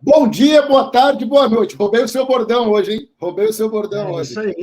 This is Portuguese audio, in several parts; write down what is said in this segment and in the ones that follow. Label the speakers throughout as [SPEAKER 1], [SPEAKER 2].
[SPEAKER 1] Bom dia, boa tarde, boa noite. Roubei o seu bordão hoje, hein? Roubei o seu bordão hoje.
[SPEAKER 2] Isso aí.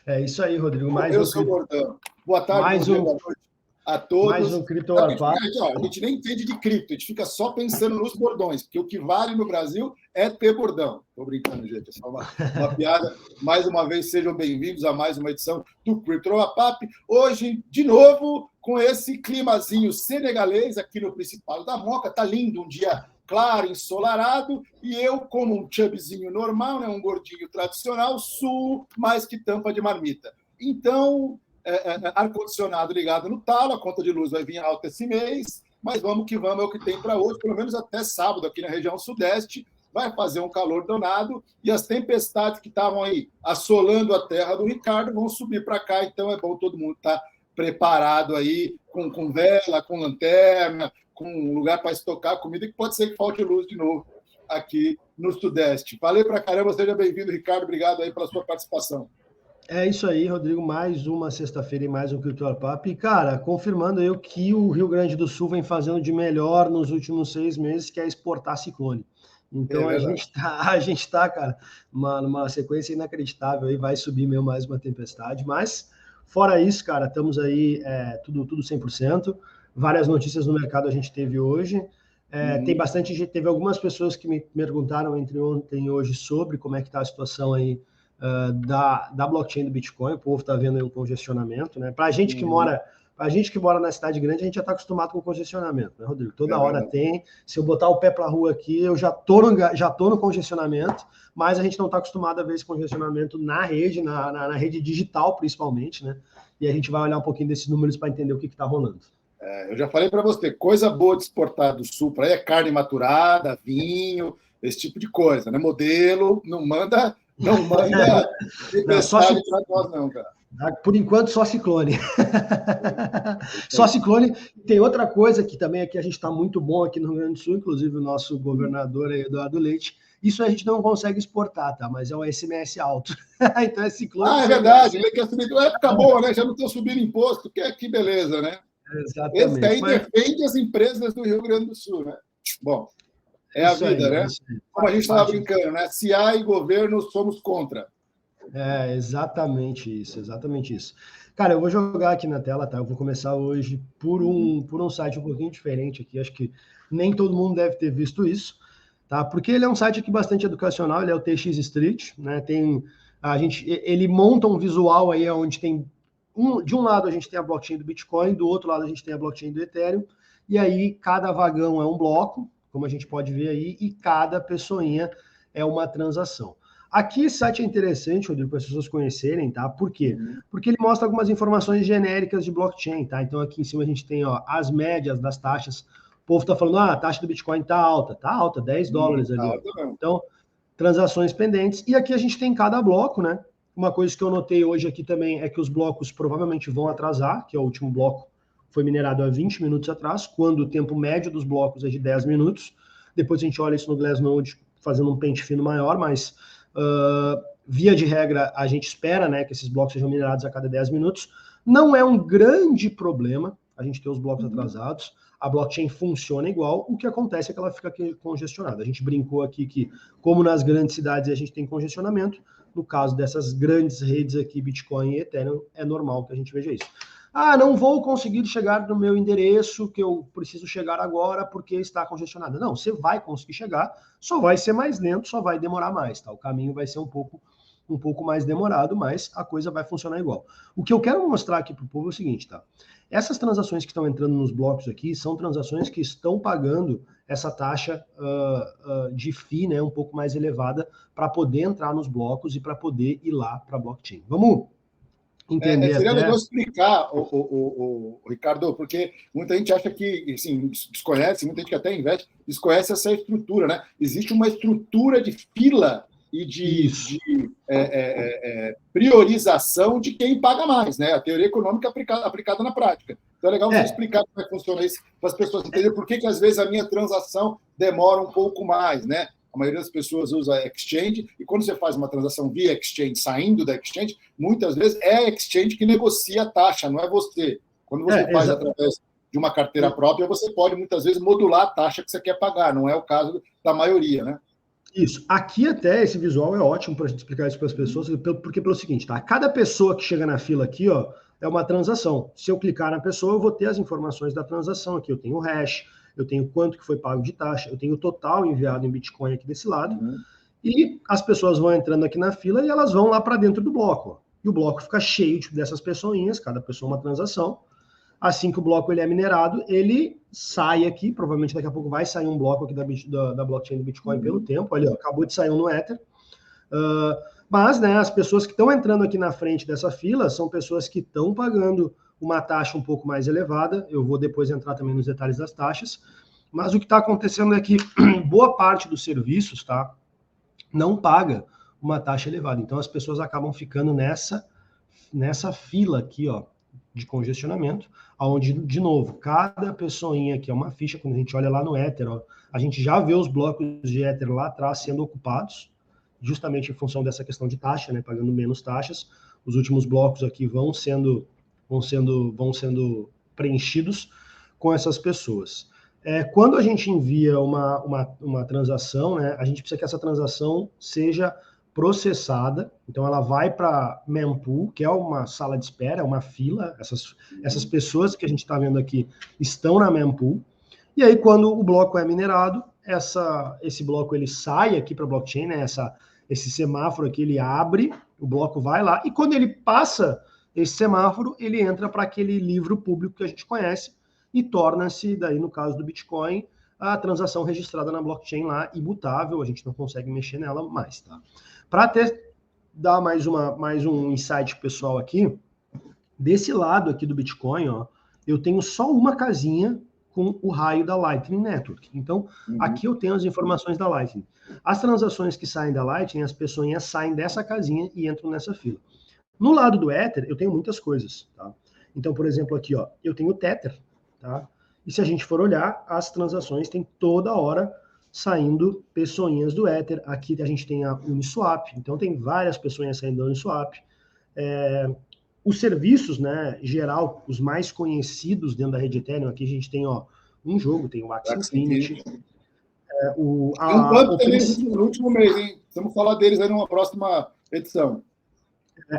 [SPEAKER 2] É isso aí, Rodrigo.
[SPEAKER 1] Roubei o seu bordão. Boa tarde, bom dia, boa noite a todos.
[SPEAKER 2] Mais um Crypto War Papo.
[SPEAKER 1] A gente nem entende de cripto, a gente fica só pensando nos bordões, porque o que vale no Brasil é ter bordão. Estou brincando, gente, é só uma piada. Mais uma vez, sejam bem-vindos a mais uma edição do Crypto War Papo. Hoje, de novo, com esse climazinho senegalês aqui no Principado da Moca. Tá lindo, um dia claro, ensolarado, e eu, como um chubzinho normal, né, um gordinho tradicional, suo mais que tampa de marmita. Então, ar-condicionado ligado no talo, a conta de luz vai vir alta esse mês, mas vamos que vamos, é o que tem para hoje, pelo menos até sábado, aqui na região sudeste, vai fazer um calor danado, e as tempestades que estavam aí assolando a terra do Ricardo vão subir para cá, então é bom todo mundo estar preparado aí, com vela, com lanterna, com um lugar para estocar comida, que pode ser que falte luz de novo aqui no Sudeste. Falei pra caramba, seja bem-vindo, Ricardo, obrigado aí pela sua participação.
[SPEAKER 2] É isso aí, Rodrigo, mais uma sexta-feira e mais um Crypto War Papo. E, cara, confirmando aí o que o Rio Grande do Sul vem fazendo de melhor nos últimos 6 meses, que é exportar ciclone. Então, a gente tá, cara, numa sequência inacreditável aí, vai subir mesmo mais uma tempestade, mas, fora isso, cara, estamos aí tudo 100%. Várias notícias no mercado a gente teve hoje. Tem bastante gente, teve algumas pessoas que me perguntaram entre ontem e hoje sobre como é que está a situação aí da blockchain do Bitcoin. O povo está vendo aí um congestionamento, né? Para a gente que mora na cidade grande, a gente já está acostumado com congestionamento, né, Rodrigo? Toda hora tem. Se eu botar o pé para a rua aqui, eu já tô no congestionamento, mas a gente não está acostumado a ver esse congestionamento na rede, na rede digital, principalmente, né? E a gente vai olhar um pouquinho desses números para entender o que está rolando.
[SPEAKER 1] Eu já falei para você, coisa boa de exportar do Sul para aí é carne maturada, vinho, esse tipo de coisa, né? Modelo, não manda tempestade para nós não, cara.
[SPEAKER 2] Por enquanto, só ciclone. Só ciclone. Tem outra coisa que também aqui a gente está muito bom aqui no Rio Grande do Sul, inclusive o nosso governador Eduardo Leite. Isso a gente não consegue exportar, tá? Mas é um SMS alto. Então é ciclone.
[SPEAKER 1] É verdade. Ele quer subir. Época boa, né? Já não estão subindo imposto. Que beleza, né?
[SPEAKER 2] Exatamente.
[SPEAKER 1] Esse aí defende as empresas do Rio Grande do Sul, né? Bom, é a vida, né? Como a gente estava brincando, né? Se há e governo, somos contra.
[SPEAKER 2] Exatamente isso. Cara, eu vou jogar aqui na tela, tá? Eu vou começar hoje por um site um pouquinho diferente aqui. Acho que nem todo mundo deve ter visto isso, tá? Porque ele é um site aqui bastante educacional, ele é o TX Street, né? Ele monta um visual aí onde tem de um lado a gente tem a blockchain do Bitcoin, do outro lado a gente tem a blockchain do Ethereum, e aí cada vagão é um bloco, como a gente pode ver aí, e cada pessoinha é uma transação. Aqui esse site é interessante, Rodrigo, para as pessoas conhecerem, tá? Por quê? Porque ele mostra algumas informações genéricas de blockchain, tá? Então aqui em cima a gente tem as médias das taxas. O povo está falando, a taxa do Bitcoin tá alta, $10 ali. Então, transações pendentes. E aqui a gente tem cada bloco, né? Uma coisa que eu notei hoje aqui também é que os blocos provavelmente vão atrasar, que é o último bloco foi minerado há 20 minutos atrás, quando o tempo médio dos blocos é de 10 minutos. Depois a gente olha isso no Glassnode fazendo um pente fino maior, mas via de regra a gente espera, né, que esses blocos sejam minerados a cada 10 minutos. Não é um grande problema a gente ter os blocos atrasados. A blockchain funciona igual, o que acontece é que ela fica congestionada. A gente brincou aqui que, como nas grandes cidades a gente tem congestionamento, no caso dessas grandes redes aqui, Bitcoin e Ethereum, é normal que a gente veja isso. Não vou conseguir chegar no meu endereço que eu preciso chegar agora porque está congestionado. Não, você vai conseguir chegar, só vai ser mais lento, só vai demorar mais, tá? O caminho vai ser um pouco mais demorado, mas a coisa vai funcionar igual. O que eu quero mostrar aqui para o povo é o seguinte, tá? Essas transações que estão entrando nos blocos aqui são transações que estão pagando essa taxa de FII, né, um pouco mais elevada para poder entrar nos blocos e para poder ir lá para a blockchain. Vamos entender.
[SPEAKER 1] Seria legal explicar, Ricardo, porque muita gente acha que, assim, desconhece, muita gente que até investe, desconhece essa estrutura, né? Existe uma estrutura de fila e de priorização de quem paga mais, né? A teoria econômica aplicada na prática. Então é legal você explicar como é que funciona isso para as pessoas entenderem por que às vezes a minha transação demora um pouco mais, né? A maioria das pessoas usa exchange, e quando você faz uma transação via exchange, saindo da exchange, muitas vezes é a exchange que negocia a taxa, não é você. Quando você faz através de uma carteira própria, você pode, muitas vezes, modular a taxa que você quer pagar. Não é o caso da maioria, né?
[SPEAKER 2] Isso. Aqui até esse visual é ótimo para explicar isso para as pessoas, porque pelo seguinte, tá? Cada pessoa que chega na fila aqui, ó, é uma transação. Se eu clicar na pessoa, eu vou ter as informações da transação aqui. Eu tenho o hash, eu tenho quanto que foi pago de taxa, eu tenho o total enviado em Bitcoin aqui desse lado, e as pessoas vão entrando aqui na fila e elas vão lá para dentro do bloco. Ó. E o bloco fica cheio dessas pessoinhas, cada pessoa uma transação. Assim que o bloco ele é minerado, ele sai aqui, provavelmente daqui a pouco vai sair um bloco aqui da blockchain do Bitcoin pelo tempo, ali, ó, acabou de sair um no Ether. Mas, né, as pessoas que estão entrando aqui na frente dessa fila são pessoas que estão pagando uma taxa um pouco mais elevada. Eu vou depois entrar também nos detalhes das taxas. Mas o que está acontecendo é que boa parte dos serviços, tá, não paga uma taxa elevada. Então, as pessoas acabam ficando nessa fila aqui, ó, de congestionamento, onde, de novo, cada pessoinha aqui é uma ficha. Quando a gente olha lá no Ether, ó, a gente já vê os blocos de Ether lá atrás sendo ocupados, justamente em função dessa questão de taxa, né, pagando menos taxas. Os últimos blocos aqui vão sendo preenchidos com essas pessoas. Quando a gente envia uma transação, né, a gente precisa que essa transação seja processada, então ela vai para mempool, que é uma sala de espera, é uma fila, essas pessoas que a gente está vendo aqui estão na mempool, e aí quando o bloco é minerado, esse bloco ele sai aqui para a blockchain, né, esse semáforo aqui ele abre, o bloco vai lá, e quando ele passa esse semáforo, ele entra para aquele livro público que a gente conhece, e torna-se, daí no caso do Bitcoin, a transação registrada na blockchain lá, imutável, a gente não consegue mexer nela mais, tá? Para até dar mais um insight pessoal aqui, desse lado aqui do Bitcoin, ó, eu tenho só uma casinha com o raio da Lightning Network. Então, aqui eu tenho as informações da Lightning. As transações que saem da Lightning, as pessoas saem dessa casinha e entram nessa fila. No lado do Ether, eu tenho muitas coisas, tá? Então, por exemplo, aqui, ó, eu tenho o Tether, tá? E se a gente for olhar, as transações têm toda hora saindo pessoinhas do Ether. Aqui a gente tem a Uniswap, então tem várias pessoinhas saindo da Uniswap. Os serviços, né, geral, os mais conhecidos dentro da rede Ethereum, aqui a gente tem, ó, um jogo, tem o Axie Infinity.
[SPEAKER 1] Tem um banco também no último mês, hein? Vamos falar deles aí numa próxima edição.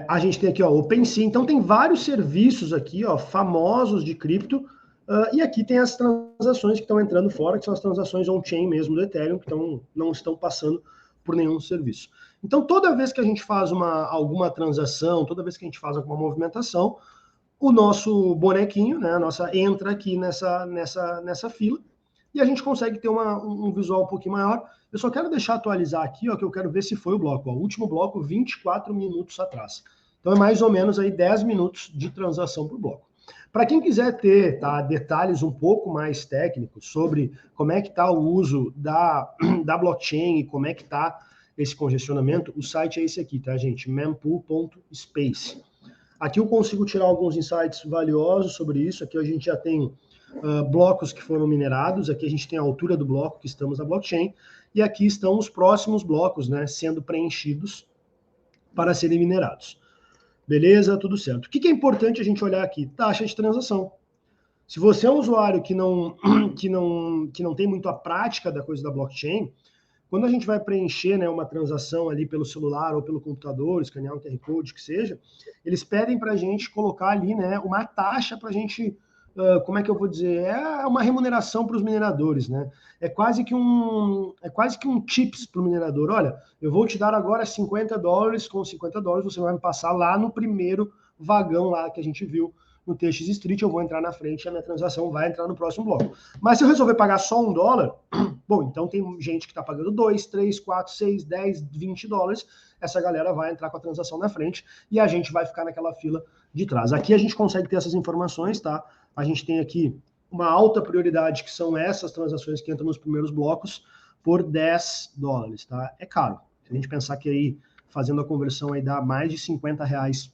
[SPEAKER 2] A gente tem aqui, ó, OpenSea. Então tem vários serviços aqui, ó, famosos de cripto. E aqui tem as transações que estão entrando fora, que são as transações on-chain mesmo do Ethereum, que não estão passando por nenhum serviço. Então, toda vez que a gente faz alguma transação, toda vez que a gente faz alguma movimentação, o nosso bonequinho, né, entra aqui nessa fila, e a gente consegue ter um visual um pouquinho maior. Eu só quero deixar atualizar aqui, ó, que eu quero ver se foi o bloco. Ó, o último bloco, 24 minutos atrás. Então, é mais ou menos aí 10 minutos de transação por bloco. Para quem quiser ter, tá, detalhes um pouco mais técnicos sobre como é que está o uso da blockchain e como é que está esse congestionamento, o site é esse aqui, tá, gente? mempool.space. Aqui eu consigo tirar alguns insights valiosos sobre isso. Aqui a gente já tem blocos que foram minerados, aqui a gente tem a altura do bloco que estamos na blockchain, e aqui estão os próximos blocos, né, sendo preenchidos para serem minerados. Beleza? Tudo certo. O que é importante a gente olhar aqui? Taxa de transação. Se você é um usuário que não tem muito a prática da coisa da blockchain, quando a gente vai preencher, né, uma transação ali pelo celular ou pelo computador, escanear um QR Code, que seja, eles pedem para a gente colocar ali, né, uma taxa para a gente, como é que eu vou dizer? É uma remuneração para os mineradores, né? É quase que um tips para o minerador. Olha, eu vou te dar agora $50, com $50 você vai me passar lá no primeiro vagão lá que a gente viu no TX Street, eu vou entrar na frente e a minha transação vai entrar no próximo bloco. Mas se eu resolver pagar só $1, bom, então tem gente que está pagando 2, 3, 4, 6, 10, $20, essa galera vai entrar com a transação na frente e a gente vai ficar naquela fila de trás. Aqui a gente consegue ter essas informações, tá? A gente tem aqui uma alta prioridade, que são essas transações que entram nos primeiros blocos, por $10, tá? É caro. Se a gente pensar que aí, fazendo a conversão, aí dá mais de R$50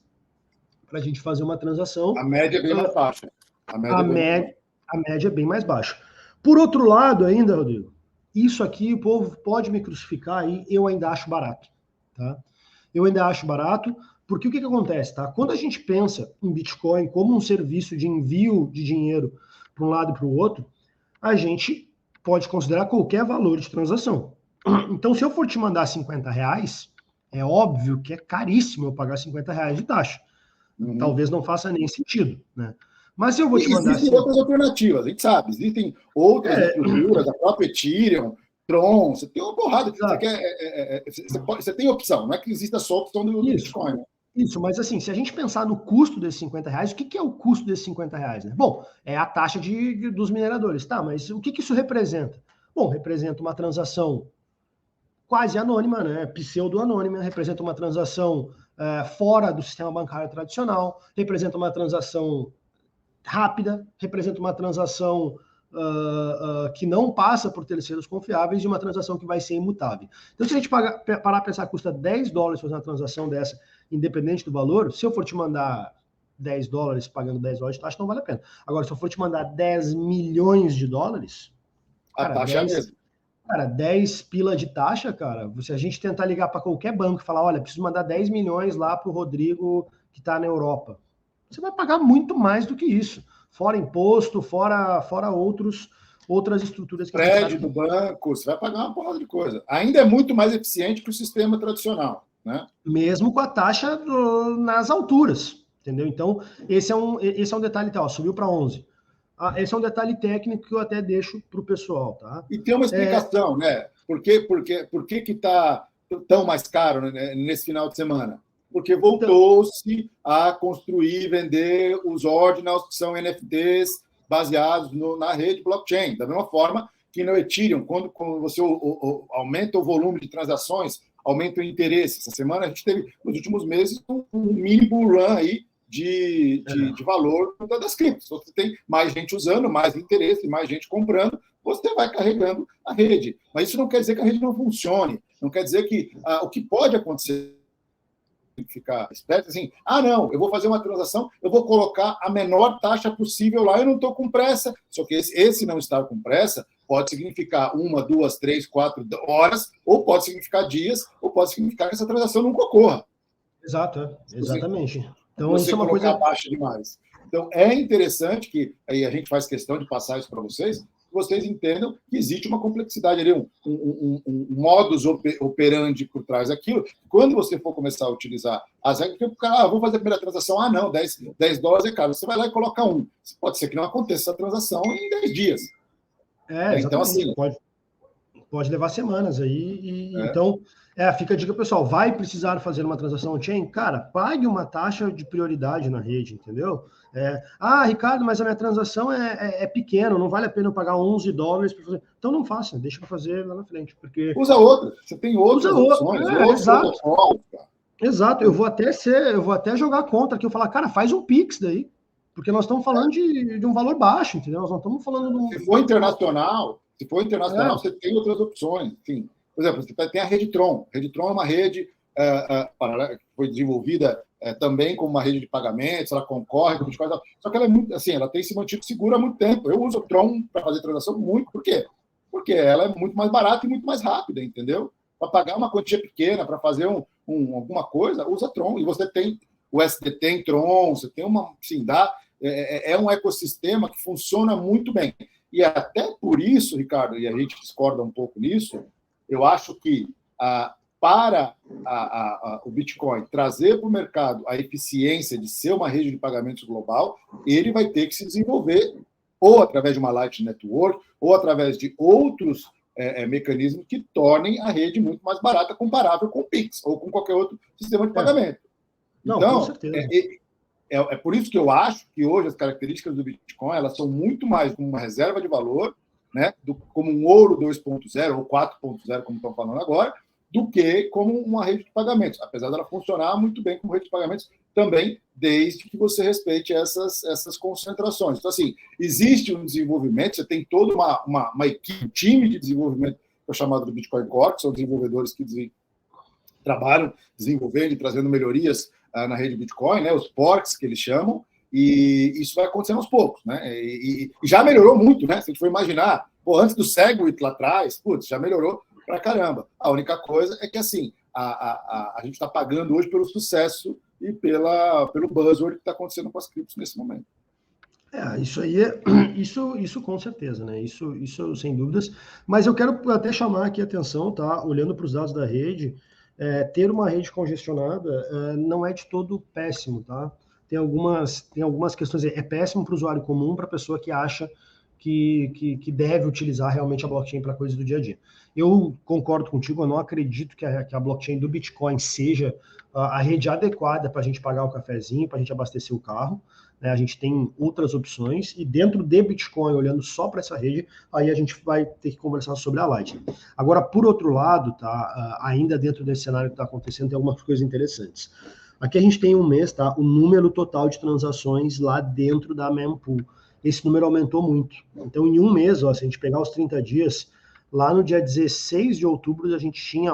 [SPEAKER 2] para a gente fazer uma transação.
[SPEAKER 1] A média é bem mais baixa.
[SPEAKER 2] A média é bem mais baixa. Por outro lado ainda, Rodrigo, isso aqui o povo pode me crucificar aí, eu ainda acho barato, tá? Eu ainda acho barato, porque o que acontece, tá? Quando a gente pensa em Bitcoin como um serviço de envio de dinheiro para um lado e para o outro, a gente pode considerar qualquer valor de transação. Então, se eu for te mandar R$50, é óbvio que é caríssimo eu pagar R$50 de taxa. Talvez não faça nem sentido, né? Mas se eu vou te mandar...
[SPEAKER 1] Existem outras alternativas, a gente sabe. Existem outras estruturas, a própria Ethereum, Tron, você tem uma porrada. Você tem opção, não é que exista só a opção do Bitcoin. Né?
[SPEAKER 2] Isso, mas assim, se a gente pensar no custo desses R$50, o que é o custo desses R$50? Né? Bom, é a taxa dos mineradores, tá? Mas o que isso representa? Bom, representa uma transação quase anônima, né? Pseudo-anônima, representa uma transação fora do sistema bancário tradicional, representa uma transação rápida, representa uma transação que não passa por terceiros confiáveis e uma transação que vai ser imutável. Então, se a gente parar para pensar, custa $10 fazer uma transação dessa, independente do valor, se eu for te mandar $10 pagando $10 de taxa, não vale a pena. Agora, se eu for te mandar 10 milhões de dólares,
[SPEAKER 1] a taxa é mesmo.
[SPEAKER 2] Cara, 10 pila de taxa, cara, se a gente tentar ligar para qualquer banco e falar, olha, preciso mandar 10 milhões lá para o Rodrigo que está na Europa, você vai pagar muito mais do que isso. Fora imposto, fora outras estruturas. Que
[SPEAKER 1] prédio do banco, você vai pagar uma porrada de coisa. Ainda é muito mais eficiente que o sistema tradicional. Né?
[SPEAKER 2] Mesmo com a taxa nas alturas, entendeu? Então, esse é um detalhe, tá, ó, subiu para 11. Esse é um detalhe técnico que eu até deixo para o pessoal, tá?
[SPEAKER 1] E tem uma explicação, né? Por que está tão mais caro, né, nesse final de semana? Porque voltou-se a construir e vender os ordinals, que são NFTs baseados na rede blockchain. Da mesma forma que no Ethereum, quando você aumenta o volume de transações, aumenta o interesse. Essa semana a gente teve, nos últimos meses, um mini bull run aí de valor das criptos. Você tem mais gente usando, mais interesse, mais gente comprando, você vai carregando a rede. Mas isso não quer dizer que a rede não funcione. Não quer dizer que o que pode acontecer, ficar esperto, assim, não, eu vou fazer uma transação, eu vou colocar a menor taxa possível lá, eu não estou com pressa. Só que esse não estar com pressa pode significar 1, 2, 3, 4 horas, ou pode significar dias, ou pode significar que essa transação nunca ocorra.
[SPEAKER 2] Exato, exatamente. Então,
[SPEAKER 1] você
[SPEAKER 2] isso é uma coisa
[SPEAKER 1] baixa demais. Então, é interessante que, aí a gente faz questão de passar isso para vocês, que vocês entendam que existe uma complexidade ali, um modus operandi por trás daquilo. Quando você for começar a utilizar as regras, porque o cara, vou fazer a primeira transação, não, $10 é caro. Você vai lá e coloca 1. Pode ser que não aconteça essa transação em 10 dias.
[SPEAKER 2] Então, assim, pode levar semanas aí. Então, fica a dica, pessoal, vai precisar fazer uma transação on-chain? Cara, pague uma taxa de prioridade na rede, entendeu? Ricardo, mas a minha transação é pequena, não vale a pena eu pagar $11 para fazer. Então não faça, deixa para fazer lá na frente, porque...
[SPEAKER 1] Usa outra, você tem outras opções.
[SPEAKER 2] Exato. Exato, eu vou até jogar contra aqui, eu falar, cara, faz um Pix daí, porque nós estamos falando de um valor baixo, entendeu? Nós não estamos falando de um...
[SPEAKER 1] Se for internacional, você tem outras opções. Enfim, por exemplo, você tem a rede Tron. A rede Tron é uma rede que foi desenvolvida também como uma rede de pagamentos, ela concorre com Bitcoin. Só que ela é muito, assim, ela tem se mantido segura há muito tempo. Eu uso o Tron para fazer transação muito. Por quê? Porque ela é muito mais barata e muito mais rápida, entendeu? Para pagar uma quantia pequena, para fazer alguma coisa, usa Tron. E você tem o SDT em Tron, você tem uma... Assim, é um ecossistema que funciona muito bem. E até por isso, Ricardo, e a gente discorda um pouco nisso, eu acho que para o Bitcoin trazer para o mercado a eficiência de ser uma rede de pagamentos global, ele vai ter que se desenvolver ou através de uma Lightning Network, ou através de outros mecanismos que tornem a rede muito mais barata, comparável com o Pix ou com qualquer outro sistema de pagamento.
[SPEAKER 2] Não,
[SPEAKER 1] então,
[SPEAKER 2] com certeza.
[SPEAKER 1] É por isso que eu acho que hoje as características do Bitcoin elas são muito mais como uma reserva de valor, né, como um ouro 2.0 ou 4.0, como estão falando agora, do que como uma rede de pagamentos, apesar dela funcionar muito bem como rede de pagamentos também, desde que você respeite essas concentrações. Então, assim, existe um desenvolvimento, você tem toda uma equipe, um time de desenvolvimento, que é chamado do Bitcoin Core, que são desenvolvedores que trabalham desenvolvendo e trazendo melhorias na rede Bitcoin, né, os ports que eles chamam, e isso vai acontecendo aos poucos, né? E já melhorou muito, né? Se a gente for imaginar, antes do Segwit lá atrás, já melhorou pra caramba. A única coisa é que, assim, a gente está pagando hoje pelo sucesso e pelo buzzword que está acontecendo com as criptos nesse momento.
[SPEAKER 2] Isso aí isso com certeza, né? Isso sem dúvidas. Mas eu quero até chamar aqui a atenção, tá? Olhando para os dados da rede, ter uma rede congestionada não é de todo péssimo, tá? Tem algumas questões. É péssimo para o usuário comum, para a pessoa que acha que deve utilizar realmente a blockchain para coisas do dia a dia. Eu concordo contigo, eu não acredito que a blockchain do Bitcoin seja a rede adequada para a gente pagar o cafezinho, para a gente abastecer o carro. Né? A gente tem outras opções, e dentro de Bitcoin, olhando só para essa rede, aí a gente vai ter que conversar sobre a Lightning. Agora, por outro lado, tá, ainda dentro desse cenário que está acontecendo, tem algumas coisas interessantes. Aqui a gente tem um mês, tá, o número total de transações lá dentro da mempool. Esse número aumentou muito. Então, em um mês, ó, se a gente pegar os 30 dias, lá no dia 16 de outubro, a gente tinha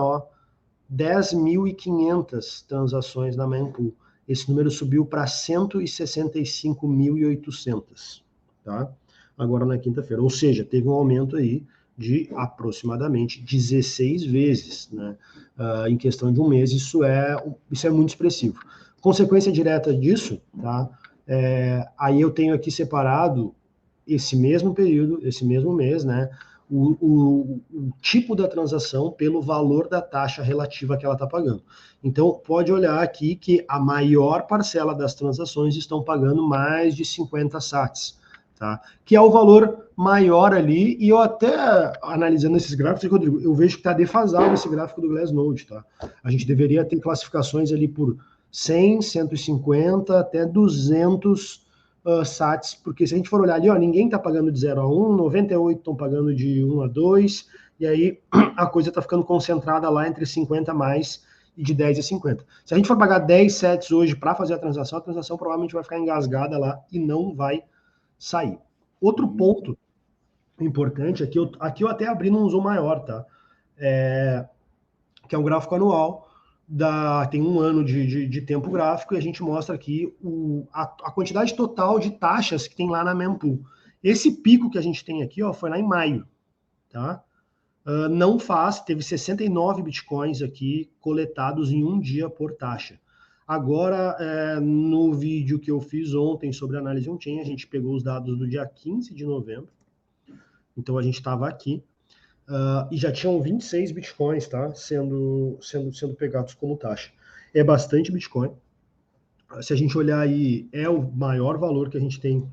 [SPEAKER 2] 10.500 transações na mempool. Esse número subiu para 165.800, tá? Agora na quinta-feira. Ou seja, teve um aumento aí de aproximadamente 16 vezes, né? Em questão de um mês, isso é muito expressivo. Consequência direta disso, tá? Aí eu tenho aqui separado esse mesmo período, esse mesmo mês, né? O tipo da transação pelo valor da taxa relativa que ela está pagando. Então, pode olhar aqui que a maior parcela das transações estão pagando mais de 50 sats, tá? Que é o valor maior ali, e eu até, analisando esses gráficos, Rodrigo, eu vejo que está defasado esse gráfico do Glassnode, tá? A gente deveria ter classificações ali por 100, 150, até 200 sats, porque se a gente for olhar ali, ninguém está pagando de 0 a 1, 98 estão pagando de 1 a 2, e aí a coisa está ficando concentrada lá entre 50 mais e de 10 a 50. Se a gente for pagar 10 sats hoje para fazer a transação provavelmente vai ficar engasgada lá e não vai sair. Outro ponto importante, aqui eu até abri num zoom maior, tá? Que é um gráfico anual, tem um ano de tempo gráfico, e a gente mostra aqui a quantidade total de taxas que tem lá na mempool. Esse pico que a gente tem aqui, foi lá em maio, tá? Teve 69 bitcoins aqui coletados em um dia por taxa. Agora, no vídeo que eu fiz ontem sobre análise on-chain, a gente pegou os dados do dia 15 de novembro, então a gente estava aqui, e já tinham 26 bitcoins, tá, sendo pegados como taxa. É bastante bitcoin. Se a gente olhar aí, é o maior valor que a gente tem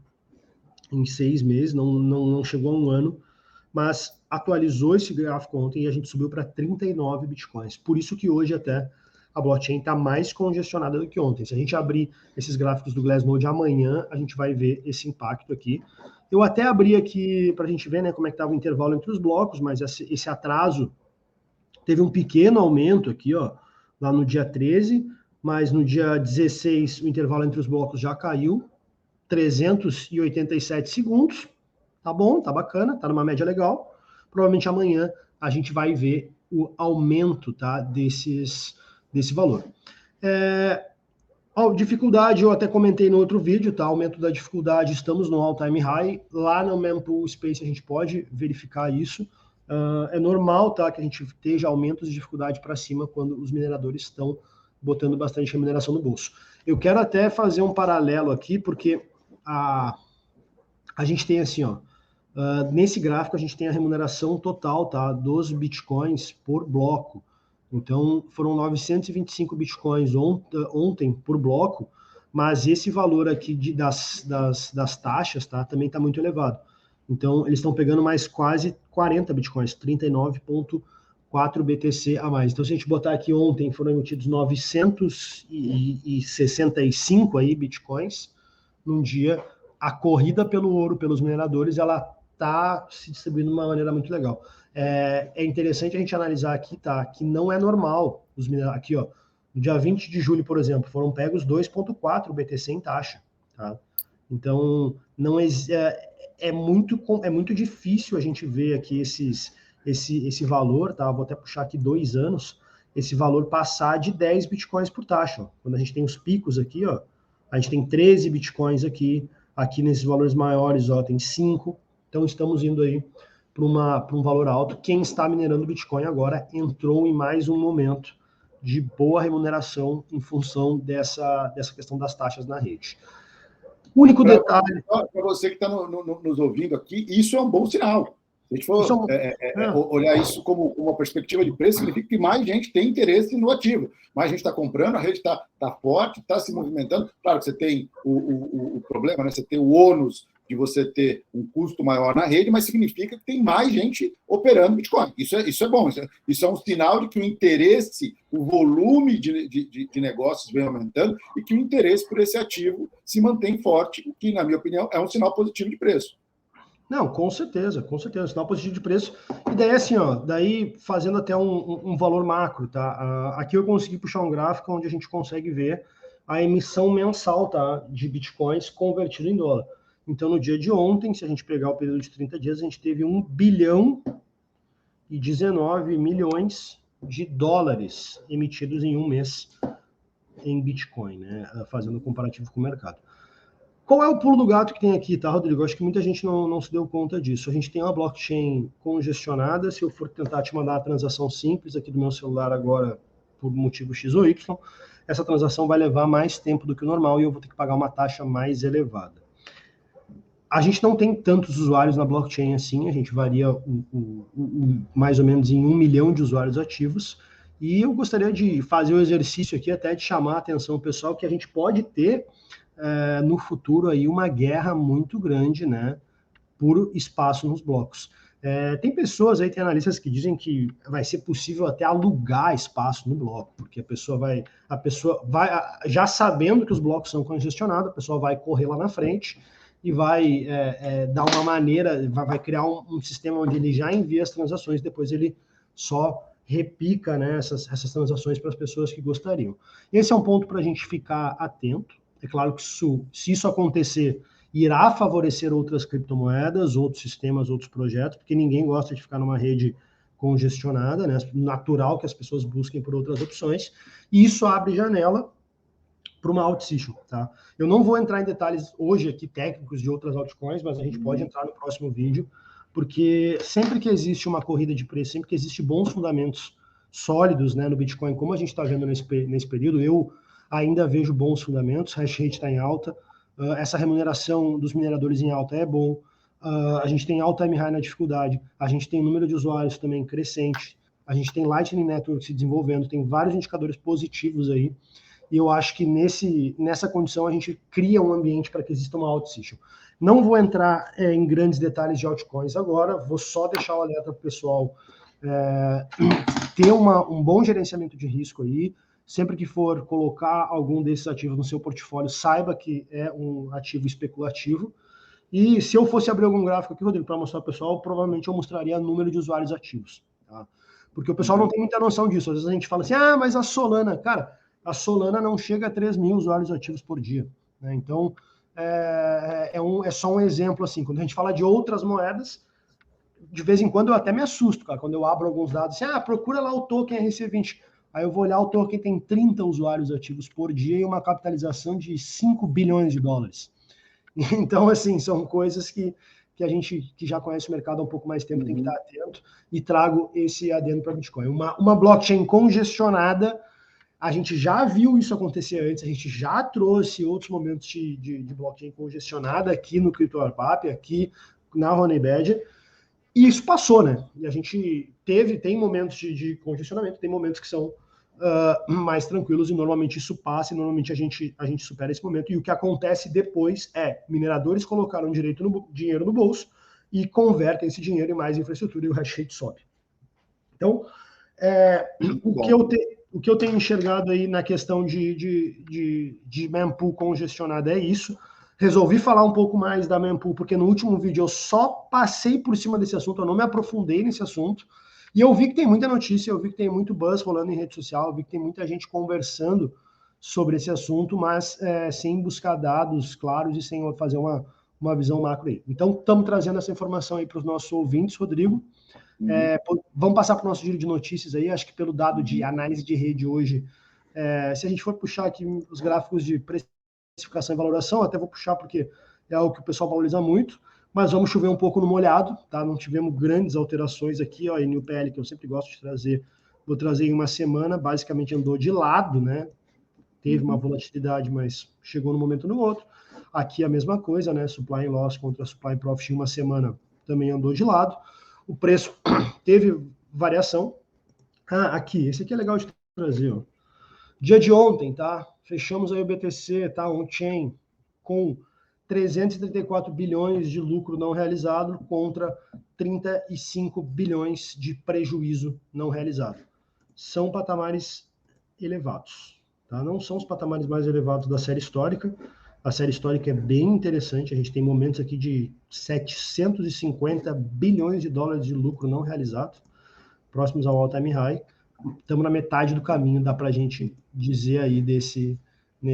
[SPEAKER 2] em 6 meses, não chegou a um ano, mas atualizou esse gráfico ontem e a gente subiu para 39 bitcoins. Por isso que hoje até a blockchain está mais congestionada do que ontem. Se a gente abrir esses gráficos do Glassnode amanhã, a gente vai ver esse impacto aqui. Eu até abri aqui para a gente ver, né, como é que estava o intervalo entre os blocos, mas esse atraso teve um pequeno aumento aqui, lá no dia 13, mas no dia 16 o intervalo entre os blocos já caiu, 387 segundos. Tá bom, tá bacana, tá numa média legal. Provavelmente amanhã a gente vai ver o aumento, tá, desse valor. Dificuldade, eu até comentei no outro vídeo, tá? Aumento da dificuldade, estamos no all-time high. Lá no Mempool Space a gente pode verificar isso. É normal, tá, que a gente esteja aumentos de dificuldade para cima quando os mineradores estão botando bastante remuneração no bolso. Eu quero até fazer um paralelo aqui, porque a gente tem assim, nesse gráfico a gente tem a remuneração total, tá, dos bitcoins por bloco. Então, foram 925 bitcoins ontem por bloco, mas esse valor aqui das taxas, tá, também está muito elevado. Então, eles estão pegando mais quase 40 bitcoins, 39,4 BTC a mais. Então, se a gente botar aqui ontem, foram emitidos 965 aí bitcoins num dia. A corrida pelo ouro, pelos mineradores, ela está se distribuindo de uma maneira muito legal. É interessante a gente analisar aqui, tá, que não é normal os mineradores. Aqui, no dia 20 de julho, por exemplo, foram pegos 2,4 BTC em taxa, tá? Então, não é muito difícil a gente ver aqui esse valor, tá? Vou até puxar aqui 2 anos, esse valor passar de 10 bitcoins por taxa. Quando a gente tem os picos aqui, a gente tem 13 bitcoins aqui nesses valores maiores, tem 5. Então, estamos indo aí para um valor alto. Quem está minerando Bitcoin agora entrou em mais um momento de boa remuneração em função dessa questão das taxas na rede. Único detalhe.
[SPEAKER 1] Para você que está nos ouvindo aqui, isso é um bom sinal. Se a gente for olhar isso como uma perspectiva de preço, significa que mais gente tem interesse no ativo. Mais gente está comprando, a rede está forte, está se movimentando. Claro que você tem o problema, né? Você tem o ônus de você ter um custo maior na rede, mas significa que tem mais gente operando Bitcoin. Isso é bom. Isso é um sinal de que o interesse, o volume de negócios vem aumentando e que o interesse por esse ativo se mantém forte, o que, na minha opinião, é um sinal positivo de preço.
[SPEAKER 2] Não, com certeza, sinal positivo de preço. E daí, assim, daí fazendo até um valor macro, tá? Aqui eu consegui puxar um gráfico onde a gente consegue ver a emissão mensal, tá? De bitcoins convertido em dólar. Então, no dia de ontem, se a gente pegar o período de 30 dias, a gente teve 1 bilhão e 19 milhões de dólares emitidos em um mês em Bitcoin, né? Fazendo um comparativo com o mercado. Qual é o pulo do gato que tem aqui, tá, Rodrigo? Acho que muita gente não se deu conta disso. A gente tem uma blockchain congestionada. Se eu for tentar te mandar a transação simples aqui do meu celular agora, por motivo X ou Y, essa transação vai levar mais tempo do que o normal e eu vou ter que pagar uma taxa mais elevada. A gente não tem tantos usuários na blockchain assim, a gente varia mais ou menos em 1 milhão de usuários ativos. E eu gostaria de fazer o exercício aqui, até de chamar a atenção pessoal, que a gente pode ter no futuro aí uma guerra muito grande, né, por espaço nos blocos. Tem pessoas aí, tem analistas que dizem que vai ser possível até alugar espaço no bloco, porque a pessoa vai, já sabendo que os blocos são congestionados, a pessoa vai correr lá na frente e vai dar uma maneira, vai criar um sistema onde ele já envia as transações, depois ele só repica, né, essas transações para as pessoas que gostariam. Esse é um ponto para a gente ficar atento. É claro que se isso acontecer, irá favorecer outras criptomoedas, outros sistemas, outros projetos, porque ninguém gosta de ficar numa rede congestionada, né? Natural que as pessoas busquem por outras opções, e isso abre janela para uma altcoin, tá? Eu não vou entrar em detalhes hoje aqui técnicos de outras altcoins, mas a gente pode entrar no próximo vídeo, porque sempre que existe uma corrida de preço, sempre que existe bons fundamentos sólidos, né, no Bitcoin, como a gente está vendo nesse período, eu ainda vejo bons fundamentos, hash rate está em alta, essa remuneração dos mineradores em alta é bom, a gente tem all-time high na dificuldade, a gente tem número de usuários também crescente, a gente tem Lightning Network se desenvolvendo, tem vários indicadores positivos aí, e eu acho que nessa condição a gente cria um ambiente para que exista uma altcoin. Não vou entrar em grandes detalhes de altcoins agora, vou só deixar o alerta para o pessoal ter um bom gerenciamento de risco aí. Sempre que for colocar algum desses ativos no seu portfólio, saiba que é um ativo especulativo. E se eu fosse abrir algum gráfico aqui, Rodrigo, para mostrar ao pessoal, provavelmente eu mostraria o número de usuários ativos. Tá? Porque o pessoal não tem muita noção disso. Às vezes a gente fala assim, mas a Solana, cara, a Solana não chega a 3 mil usuários ativos por dia. Né? Então, é só um exemplo assim. Quando a gente fala de outras moedas, de vez em quando eu até me assusto, cara, quando eu abro alguns dados, assim, procura lá o token RC20. Aí eu vou olhar o token tem 30 usuários ativos por dia e uma capitalização de 5 bilhões de dólares. Então, assim, são coisas que a gente que já conhece o mercado há um pouco mais tempo tem que estar atento, e trago esse adendo para Bitcoin. Uma blockchain congestionada, a gente já viu isso acontecer antes, a gente já trouxe outros momentos de blockchain congestionada aqui no CryptoWarPap, aqui na Honey Badger, e isso passou, né? E a gente tem momentos de congestionamento, tem momentos que são mais tranquilos, e normalmente isso passa, e normalmente a gente supera esse momento, e o que acontece depois mineradores colocaram dinheiro no bolso e convertem esse dinheiro em mais infraestrutura e o hash rate sobe. Então, o que eu tenho enxergado aí na questão de mempool congestionada é isso. Resolvi falar um pouco mais da mempool, porque no último vídeo eu só passei por cima desse assunto, eu não me aprofundei nesse assunto. E eu vi que tem muita notícia, eu vi que tem muito buzz rolando em rede social, eu vi que tem muita gente conversando sobre esse assunto, mas sem buscar dados claros e sem fazer uma visão macro aí. Então, estamos trazendo essa informação aí para os nossos ouvintes, Rodrigo. Vamos passar para o nosso giro de notícias aí, acho que pelo dado de análise de rede hoje, se a gente for puxar aqui os gráficos de precificação e valoração, até vou puxar porque é algo que o pessoal valoriza muito, mas vamos chover um pouco no molhado, tá? Não tivemos grandes alterações aqui, ó, em UPL, que eu sempre gosto de trazer, vou trazer em uma semana, basicamente andou de lado, né? Teve uma volatilidade, mas chegou num momento no outro. Aqui a mesma coisa, né? Supply and Loss contra Supply and Profit em uma semana também andou de lado. O preço teve variação. Aqui, esse aqui é legal de trazer, ó. Dia de ontem, tá? Fechamos aí o BTC, tá? On-chain, com 334 bilhões de lucro não realizado contra 35 bilhões de prejuízo não realizado. São patamares elevados, tá? Não são os patamares mais elevados da série histórica. A série histórica é bem interessante. A gente tem momentos aqui de 750 bilhões de dólares de lucro não realizado, próximos ao all-time high. Estamos na metade do caminho, dá para a gente dizer aí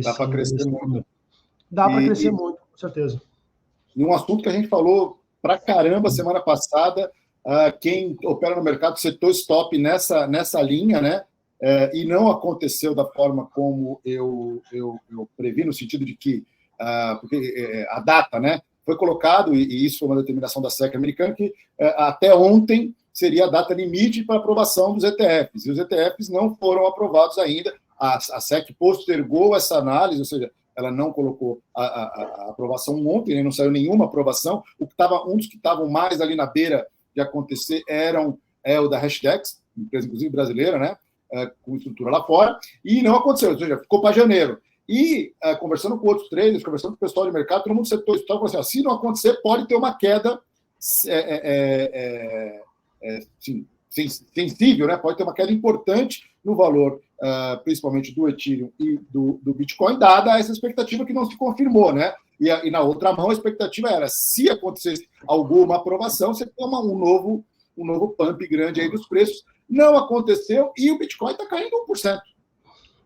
[SPEAKER 1] Dá para crescer muito.
[SPEAKER 2] Momento. Dá para crescer muito, com certeza.
[SPEAKER 1] E um assunto que a gente falou pra caramba semana passada, quem opera no mercado setou stop nessa linha, né? E não aconteceu da forma como eu previ, no sentido de que porque a data, né? Foi colocado, e isso foi uma determinação da SEC americana, que até ontem seria a data limite para aprovação dos ETFs. E os ETFs não foram aprovados ainda. A SEC postergou essa análise, ou seja, ela não colocou a aprovação ontem, né? Não saiu nenhuma aprovação. Um dos que estavam mais ali na beira de acontecer é o da Hashdex, empresa inclusive brasileira, né? Com estrutura lá fora, e não aconteceu, ou seja, ficou para janeiro. E conversando com outros traders, conversando com o pessoal de mercado, todo mundo setor falou assim, se não acontecer, pode ter uma queda sensível, né? Pode ter uma queda importante no valor, principalmente do Ethereum e do Bitcoin, dada essa expectativa que não se confirmou, né? E na outra mão, a expectativa era, se acontecesse alguma aprovação, você toma um novo pump grande aí dos preços. Não aconteceu e o Bitcoin está caindo 1%.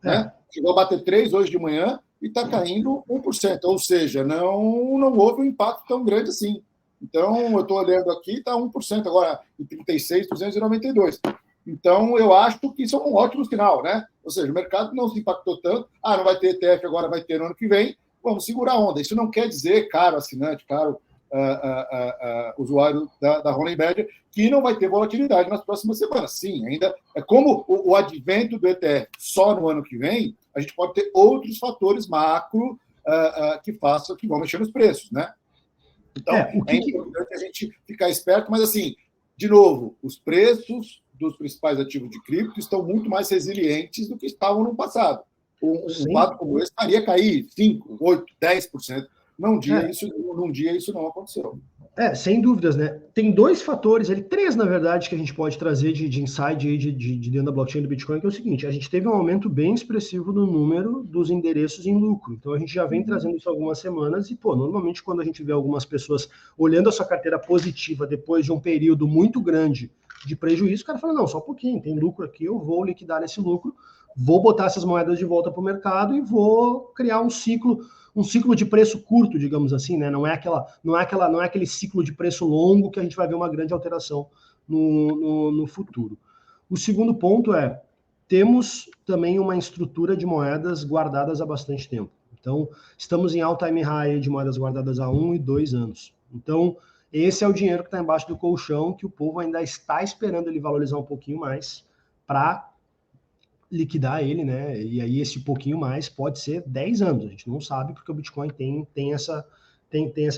[SPEAKER 1] Né? Chegou a bater 3 hoje de manhã e está caindo 1%. Ou seja, não houve um impacto tão grande assim. Então, eu estou olhando aqui, está 1%, agora em 36.292. Então, eu acho que isso é um ótimo sinal, né? Ou seja, o mercado não se impactou tanto. Não vai ter ETF, agora vai ter no ano que vem. Vamos segurar a onda. Isso não quer dizer, caro assinante, caro usuário da Rolling Badger, que não vai ter volatilidade nas próximas semanas. Sim, ainda é como o advento do ETF só no ano que vem, a gente pode ter outros fatores macro que vão mexer nos preços, né? Então, é importante a gente ficar esperto, mas assim, de novo, os preços dos principais ativos de cripto estão muito mais resilientes do que estavam no passado. Um fato como esse faria cair 5%, 8%, 10%. Num dia isso não aconteceu.
[SPEAKER 2] Sem dúvidas, né? Tem 2 fatores, 3, na verdade, que a gente pode trazer de insight aí de dentro da blockchain do Bitcoin, que é o seguinte: a gente teve um aumento bem expressivo no número dos endereços em lucro. Então a gente já vem trazendo isso há algumas semanas e, normalmente quando a gente vê algumas pessoas olhando a sua carteira positiva depois de um período muito grande de prejuízo, o cara fala, não, só um pouquinho, tem lucro aqui, eu vou liquidar esse lucro, vou botar essas moedas de volta para o mercado e vou criar um ciclo de preço curto, digamos assim, né? Não é aquele ciclo de preço longo que a gente vai ver uma grande alteração no futuro. O segundo ponto temos também uma estrutura de moedas guardadas há bastante tempo. Então, estamos em all-time high de moedas guardadas há 1 e 2 anos. Então, esse é o dinheiro que está embaixo do colchão, que o povo ainda está esperando ele valorizar um pouquinho mais para liquidar ele, né? E aí esse pouquinho mais pode ser 10 anos, a gente não sabe, porque o Bitcoin tem essa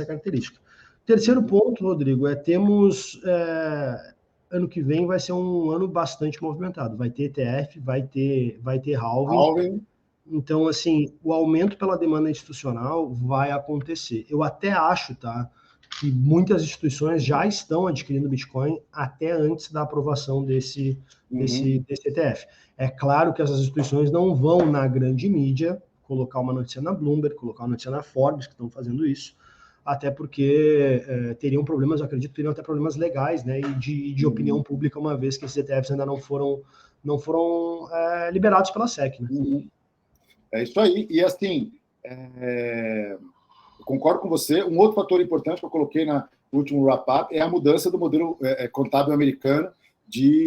[SPEAKER 2] característica. Terceiro ponto, Rodrigo, temos ano que vem vai ser um ano bastante movimentado, vai ter ETF, vai ter halving. Então, assim, o aumento pela demanda institucional vai acontecer. Eu até acho, tá, que muitas instituições já estão adquirindo Bitcoin até antes da aprovação desse ETF. É claro que essas instituições não vão na grande mídia colocar uma notícia na Bloomberg, colocar uma notícia na Forbes, que estão fazendo isso, até porque teriam problemas, eu acredito que teriam até problemas legais, né, e de opinião pública, uma vez que esses ETFs ainda não foram liberados pela SEC. Né?
[SPEAKER 1] É isso aí. E assim, eu concordo com você. Um outro fator importante que eu coloquei no último wrap-up é a mudança do modelo contábil americano,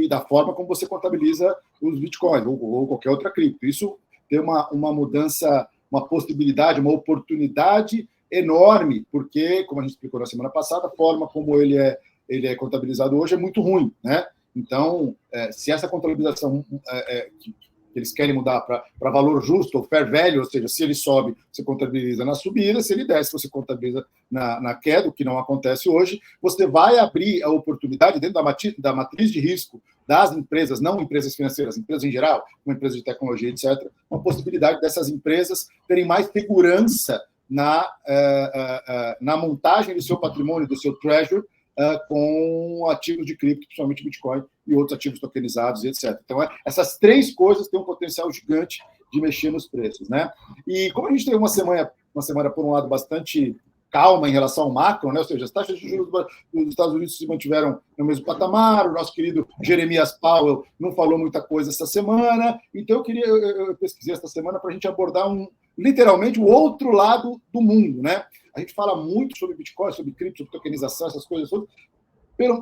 [SPEAKER 1] da forma como você contabiliza os bitcoins ou qualquer outra cripto. Isso tem uma mudança, uma possibilidade, uma oportunidade enorme, porque, como a gente explicou na semana passada, a forma como ele é contabilizado hoje é muito ruim, né? Então, se essa contabilização que eles querem mudar para valor justo, ou fair value, ou seja, se ele sobe, você contabiliza na subida, se ele desce, você contabiliza na queda, o que não acontece hoje. Você vai abrir a oportunidade dentro da matriz de risco das empresas, não empresas financeiras, empresas em geral, uma empresa de tecnologia, etc., uma possibilidade dessas empresas terem mais segurança na montagem do seu patrimônio, do seu treasury, com ativos de cripto, principalmente Bitcoin e outros ativos tokenizados, etc. Então, essas três coisas têm um potencial gigante de mexer nos preços, né? E como a gente teve uma semana, por um lado, bastante calma em relação ao macro, né? Ou seja, as taxas de juros dos Estados Unidos se mantiveram no mesmo patamar, o nosso querido Jeremias Powell não falou muita coisa essa semana, então eu pesquisei essa semana para a gente abordar literalmente o outro lado do mundo, né? A gente fala muito sobre Bitcoin, sobre cripto, sobre tokenização, essas coisas todas,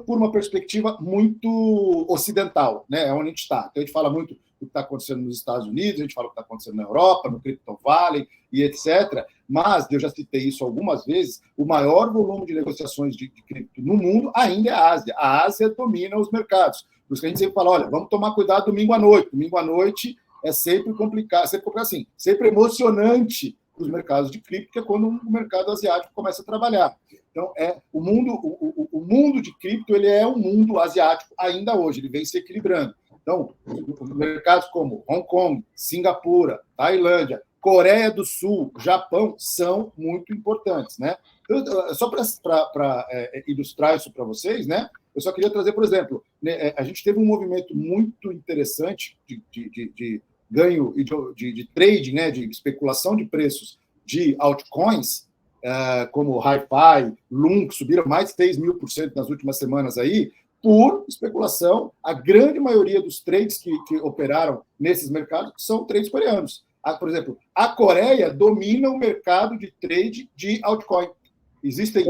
[SPEAKER 1] por uma perspectiva muito ocidental, né? É onde a gente está. Então, a gente fala muito do que está acontecendo nos Estados Unidos, a gente fala do que está acontecendo na Europa, no Crypto Valley e etc. Mas, eu já citei isso algumas vezes, o maior volume de negociações de cripto no mundo ainda é a Ásia. A Ásia domina os mercados. Por isso que a gente sempre fala, olha, vamos tomar cuidado domingo à noite. Domingo à noite é sempre complicado, sempre emocionante para os mercados de cripto, que é quando o mercado asiático começa a trabalhar. Então, o mundo de cripto ele é um mundo asiático ainda hoje, ele vem se equilibrando. Então, mercados como Hong Kong, Singapura, Tailândia, Coreia do Sul, Japão, são muito importantes, né? Só para ilustrar isso para vocês, né? Eu só queria trazer, por exemplo, né, a gente teve um movimento muito interessante de ganho e de trading, né, de especulação de preços de altcoins, como Hi-Fi, Loom, que subiram mais de 6.000% nas últimas semanas aí, por especulação. A grande maioria dos trades que operaram nesses mercados são trades coreanos. Por exemplo, a Coreia domina o mercado de trade de altcoin. Existem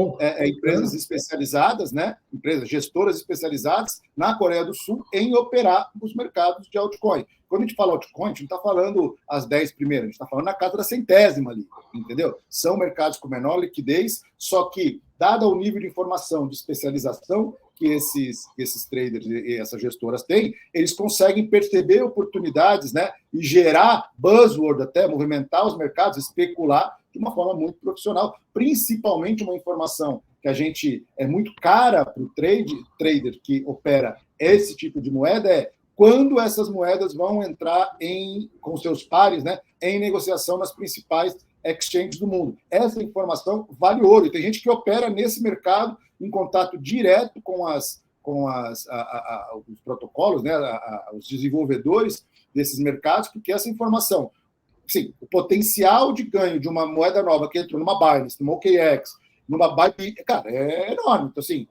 [SPEAKER 1] empresas especializadas, né? Empresas gestoras especializadas na Coreia do Sul em operar os mercados de altcoin. Quando a gente fala altcoin, a gente não está falando as 10 primeiras, a gente está falando na casa da centésima ali, entendeu? São mercados com menor liquidez, só que, dado o nível de informação, de especialização que esses traders e essas gestoras têm, eles conseguem perceber oportunidades, né? E gerar buzzword, até movimentar os mercados, especular de uma forma muito profissional, principalmente uma informação que a gente é muito cara para o trader que opera esse tipo de moeda quando essas moedas vão entrar com seus pares, né, em negociação nas principais exchanges do mundo. Essa informação vale ouro. E tem gente que opera nesse mercado em contato direto com os protocolos, né, os desenvolvedores desses mercados, porque essa informação, sim, o potencial de ganho de uma moeda nova que entrou numa Binance, numa OKX, numa Bybit, cara, é enorme. Então, assim,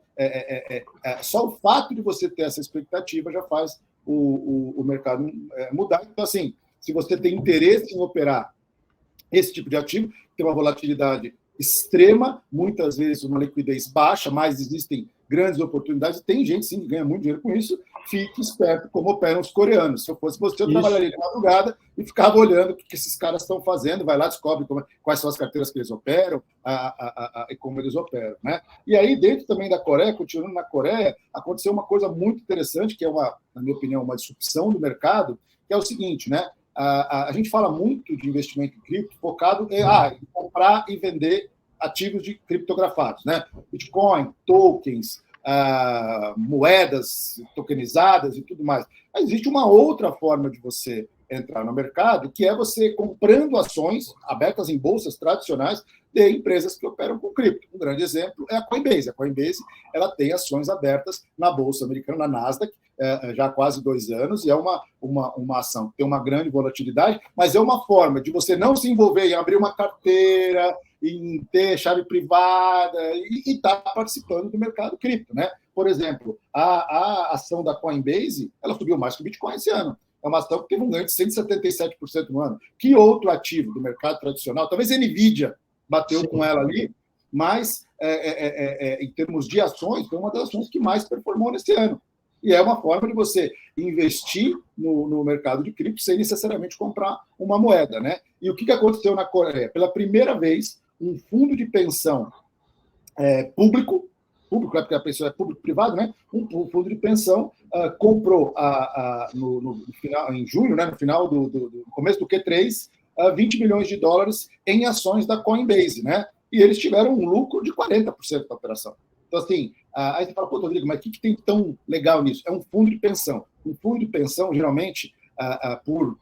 [SPEAKER 1] só o fato de você ter essa expectativa já faz o mercado mudar. Então, assim, se você tem interesse em operar esse tipo de ativo, tem uma volatilidade extrema, muitas vezes uma liquidez baixa, mas existem grandes oportunidades. Tem gente, sim, que ganha muito dinheiro com isso. Fique esperto como operam os coreanos. Se eu fosse você, eu trabalharia de madrugada e ficava olhando o que esses caras estão fazendo, vai lá, descobre quais são as carteiras que eles operam e como eles operam, né? E aí, dentro também da Coreia, continuando na Coreia, aconteceu uma coisa muito interessante, que é, na minha opinião, uma disrupção do mercado, que é o seguinte, né? A gente fala muito de investimento em cripto focado em comprar e vender ativos de criptografados, né? Bitcoin, tokens, moedas tokenizadas e tudo mais. Mas existe uma outra forma de você entrar no mercado, que é você comprando ações abertas em bolsas tradicionais de empresas que operam com cripto. Um grande exemplo é a Coinbase. A Coinbase ela tem ações abertas na bolsa americana, na Nasdaq, já há quase 2 anos, e é uma ação que tem uma grande volatilidade, mas é uma forma de você não se envolver em abrir uma carteira, em ter chave privada e estar participando do mercado cripto, né? Por exemplo, a ação da Coinbase, ela subiu mais que o Bitcoin esse ano. É uma ação que teve um ganho de 177% no ano. Que outro ativo do mercado tradicional? Talvez a Nvidia bateu com ela ali, mas em termos de ações, foi uma das ações que mais performou nesse ano. E é uma forma de você investir no mercado de cripto sem necessariamente comprar uma moeda, né? E o que aconteceu na Coreia? Pela primeira vez, um fundo de pensão público público, porque a pessoa é público-privado, né? Um fundo de pensão comprou no final, em junho, né? No final do começo do Q3, $20 milhões em ações da Coinbase, né? E eles tiveram um lucro de 40% da operação. Então, assim, aí você fala, pô, Rodrigo, mas o que tem tão legal nisso? É um fundo de pensão. Um fundo de pensão, geralmente, por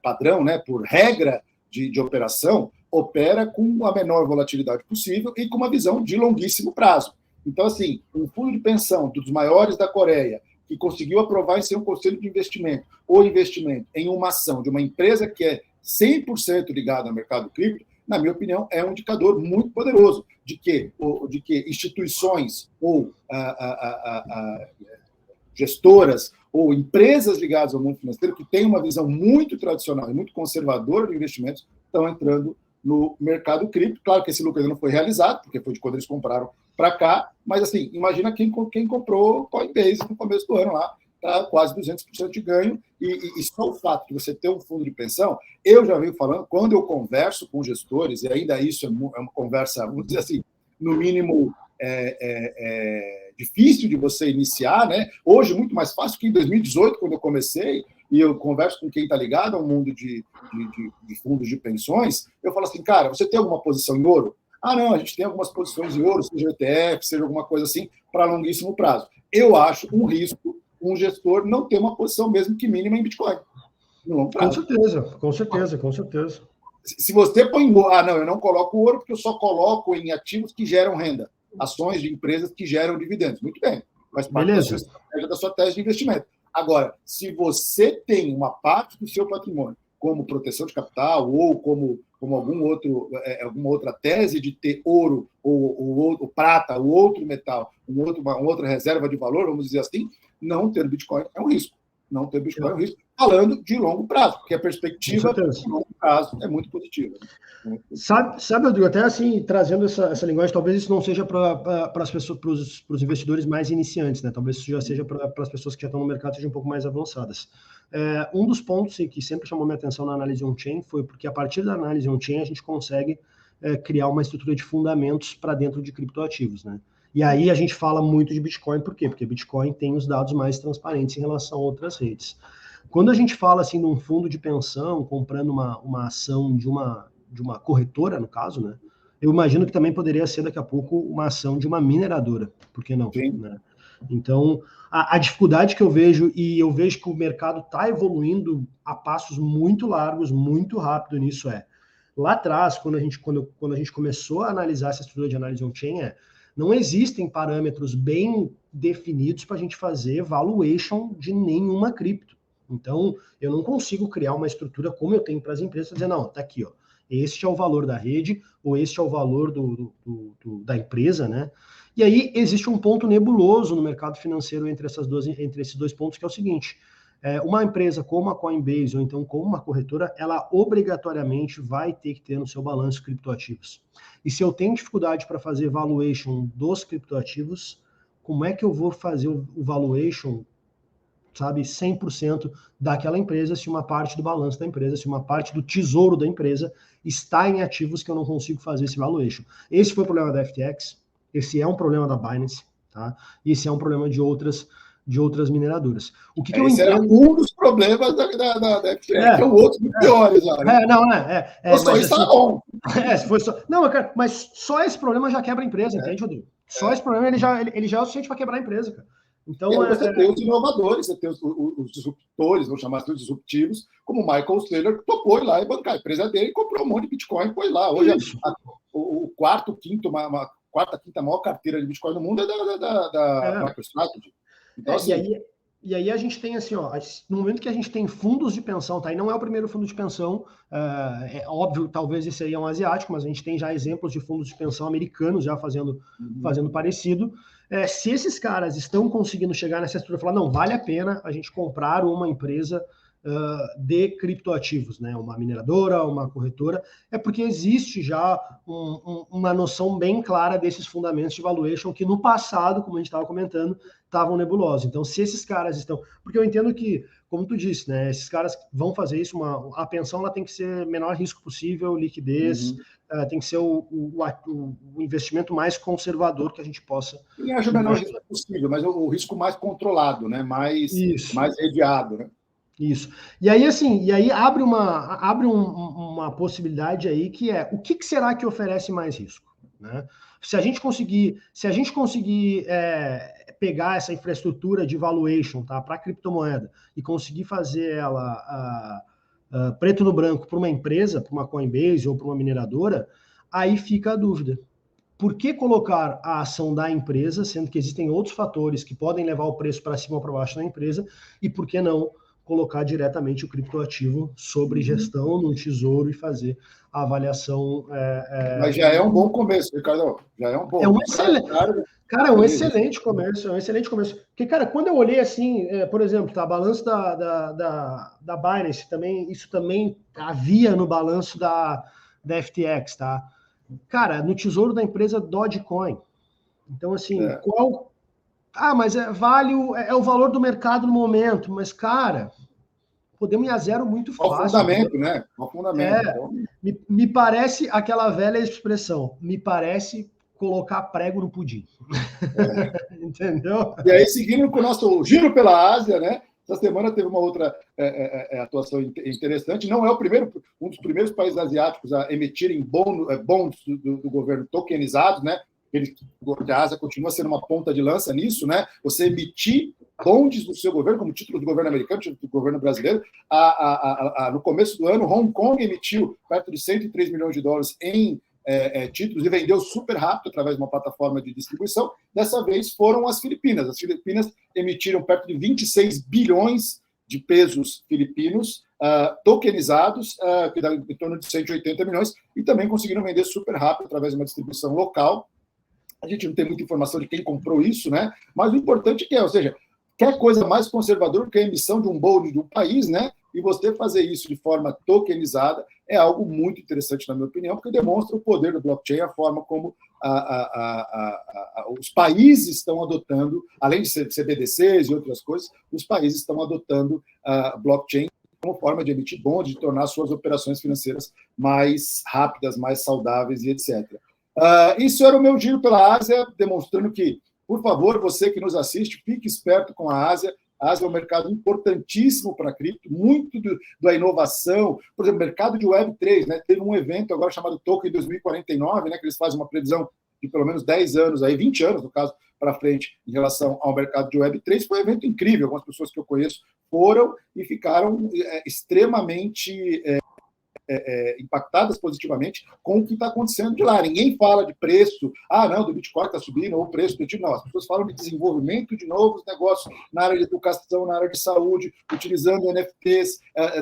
[SPEAKER 1] padrão, né, por regra de operação, opera com a menor volatilidade possível e com uma visão de longuíssimo prazo. Então, assim, um fundo de pensão dos maiores da Coreia, que conseguiu aprovar em seu conselho de investimento ou investimento em uma ação de uma empresa que é 100% ligada ao mercado cripto, na minha opinião, é um indicador muito poderoso de que instituições ou gestoras ou empresas ligadas ao mundo financeiro que têm uma visão muito tradicional e muito conservadora de investimentos estão entrando no mercado cripto. Claro que esse lucro ainda não foi realizado, porque foi de quando eles compraram para cá, mas assim, imagina quem comprou Coinbase no começo do ano lá, tá quase 200% de ganho, e só o fato de você ter um fundo de pensão, eu já venho falando, quando eu converso com gestores, e ainda isso é uma conversa, vamos dizer assim, no mínimo difícil de você iniciar, né? Hoje muito mais fácil que em 2018, quando eu comecei, e eu converso com quem está ligado ao mundo de fundos de pensões, eu falo assim, cara, você tem alguma posição em ouro? Ah, não, a gente tem algumas posições em ouro, seja ETF, seja alguma coisa assim, para longuíssimo prazo. Eu acho um risco um gestor não ter uma posição mesmo que mínima em Bitcoin. No longo prazo.
[SPEAKER 2] Com certeza.
[SPEAKER 1] Se você põe... não, eu não coloco ouro porque eu só coloco em ativos que geram renda. Ações de empresas que geram dividendos. Muito bem. Faz parte da sua tese de investimento. Agora, se você tem uma parte do seu patrimônio como proteção de capital ou como alguma outra tese de ter ouro ou prata ou outro metal, uma outra reserva de valor, vamos dizer assim, não ter Bitcoin é um risco. Não ter Bitcoin é um risco. Falando de longo prazo, porque a perspectiva de longo prazo é muito positiva.
[SPEAKER 2] Sabe, Rodrigo, até assim, trazendo essa linguagem, talvez isso não seja para as pessoas, para os investidores mais iniciantes, né? Talvez isso já seja para as pessoas que já estão no mercado, sejam um pouco mais avançadas. Um dos pontos que sempre chamou minha atenção na análise on-chain foi porque a partir da análise on-chain a gente consegue criar uma estrutura de fundamentos para dentro de criptoativos, né? E aí a gente fala muito de Bitcoin, por quê? Porque Bitcoin tem os dados mais transparentes em relação a outras redes. Quando a gente fala assim de um fundo de pensão comprando uma ação de uma corretora, no caso, né? Eu imagino que também poderia ser daqui a pouco uma ação de uma mineradora, por que não? Né? Então, a dificuldade que eu vejo, e eu vejo que o mercado está evoluindo a passos muito largos, muito rápido nisso, lá atrás, quando a gente começou a analisar essa estrutura de análise on-chain, não existem parâmetros bem definidos para a gente fazer valuation de nenhuma cripto. Então, eu não consigo criar uma estrutura como eu tenho para as empresas, dizer, não, tá aqui, ó, este é o valor da rede, ou este é o valor da empresa, né? E aí existe um ponto nebuloso no mercado financeiro entre esses dois pontos, que é o seguinte, uma empresa como a Coinbase, ou então como uma corretora, ela obrigatoriamente vai ter que ter no seu balanço criptoativos. E se eu tenho dificuldade para fazer valuation dos criptoativos, como é que eu vou fazer o valuation, sabe, 100% daquela empresa, se uma parte do balanço da empresa, se uma parte do tesouro da empresa está em ativos que eu não consigo fazer esse valuation? Esse foi o problema da FTX, esse é um problema da Binance, tá? E esse é um problema de outras mineradoras. O que eu entendo...
[SPEAKER 1] era um dos problemas da FTX, que é o outro dos piores lá. Né?
[SPEAKER 2] Só
[SPEAKER 1] isso tá bom.
[SPEAKER 2] Se for só... Não, mas só esse problema já quebra a empresa, entende, Rodrigo? Só esse problema ele já é o suficiente para quebrar a empresa, cara. Então,
[SPEAKER 1] e aí você tem os inovadores, você tem os disruptores, vamos chamar assim, os disruptivos, como o Michael Saylor, que topou ir lá e bancar a empresa dele e comprou um monte de Bitcoin e foi lá. Hoje, o quarta, quinta maior carteira de Bitcoin no mundo é da MicroStrategy. Então, assim,
[SPEAKER 2] e aí a gente tem assim, ó, no momento que a gente tem fundos de pensão, tá? E não é o primeiro fundo de pensão, é óbvio, talvez esse aí é um asiático, mas a gente tem já exemplos de fundos de pensão americanos já fazendo parecido. Se esses caras estão conseguindo chegar nessa estrutura e falar, não, vale a pena a gente comprar uma empresa de criptoativos, né? Uma mineradora, uma corretora, é porque existe já uma noção bem clara desses fundamentos de valuation que no passado, como a gente estava comentando, estavam nebulosos. Então, se esses caras estão... Porque eu entendo que, como tu disse, né? Esses caras vão fazer isso, a pensão ela tem que ser menor risco possível, liquidez, tem que ser o investimento mais conservador que a gente possa.
[SPEAKER 1] E acho o menor risco possível, mas o risco mais controlado, né? Mais mediado, né?
[SPEAKER 2] Isso. E aí, assim, abre uma possibilidade aí que é o que será que oferece mais risco? Né? Se a gente conseguir pegar essa infraestrutura de valuation, tá, para criptomoeda e conseguir fazer ela preto no branco para uma empresa, para uma Coinbase ou para uma mineradora, aí fica a dúvida. Por que colocar a ação da empresa, sendo que existem outros fatores que podem levar o preço para cima ou para baixo da empresa, e por que não colocar diretamente o criptoativo sobre gestão num tesouro e fazer a avaliação.
[SPEAKER 1] Mas já é um bom começo, Ricardo. Já é um bom.
[SPEAKER 2] É um excelente. Cara, é um excelente começo, Porque, cara, quando eu olhei assim, por exemplo, tá, balanço da Binance, isso também havia no balanço da FTX, tá? Cara, no tesouro da empresa Dogecoin. Então, assim, qual... mas vale o valor do mercado no momento. Mas, cara, podemos ir a zero muito fácil.
[SPEAKER 1] Ao fundamento, né? Ao fundamento.
[SPEAKER 2] Então... Me parece aquela velha expressão, me parece colocar prego no pudim. Entendeu?
[SPEAKER 1] E aí, seguindo com o nosso giro pela Ásia, né? Essa semana teve uma outra atuação interessante. Não é um dos primeiros países asiáticos a emitirem bonds do governo tokenizados, né? A Ásia continua sendo uma ponta de lança nisso, né? Você emitir bonds do seu governo, como título do governo americano, título do governo brasileiro. No começo do ano, Hong Kong emitiu perto de 103 milhões de dólares em títulos e vendeu super rápido através de uma plataforma de distribuição. Dessa vez foram as Filipinas. As Filipinas emitiram perto de 26 bilhões de pesos filipinos tokenizados, que dá em torno de 180 milhões, e também conseguiram vender super rápido através de uma distribuição local. A gente não tem muita informação de quem comprou isso, né? Mas o importante ou seja, quer coisa mais conservadora que a emissão de um bond de um país, né? E você fazer isso de forma tokenizada é algo muito interessante, na minha opinião, porque demonstra o poder do blockchain, a forma como os países estão adotando, além de CBDCs e outras coisas, os países estão adotando blockchain como forma de emitir bonds, de tornar suas operações financeiras mais rápidas, mais saudáveis e etc. Isso era o meu giro pela Ásia, demonstrando que, por favor, você que nos assiste, fique esperto com a Ásia. A Ásia é um mercado importantíssimo para a cripto, muito da inovação. Por exemplo, o mercado de Web3, né? Teve um evento agora chamado Token 2049, né? Que eles fazem uma previsão de pelo menos 10 anos, 20 anos, no caso, para frente, em relação ao mercado de Web3. Foi um evento incrível. Algumas pessoas que eu conheço foram e ficaram extremamente... impactadas positivamente com o que está acontecendo de lá. Ninguém fala de preço, não, do Bitcoin está subindo, ou o preço do não. As pessoas falam de desenvolvimento de novos negócios na área de educação, na área de saúde, utilizando NFTs,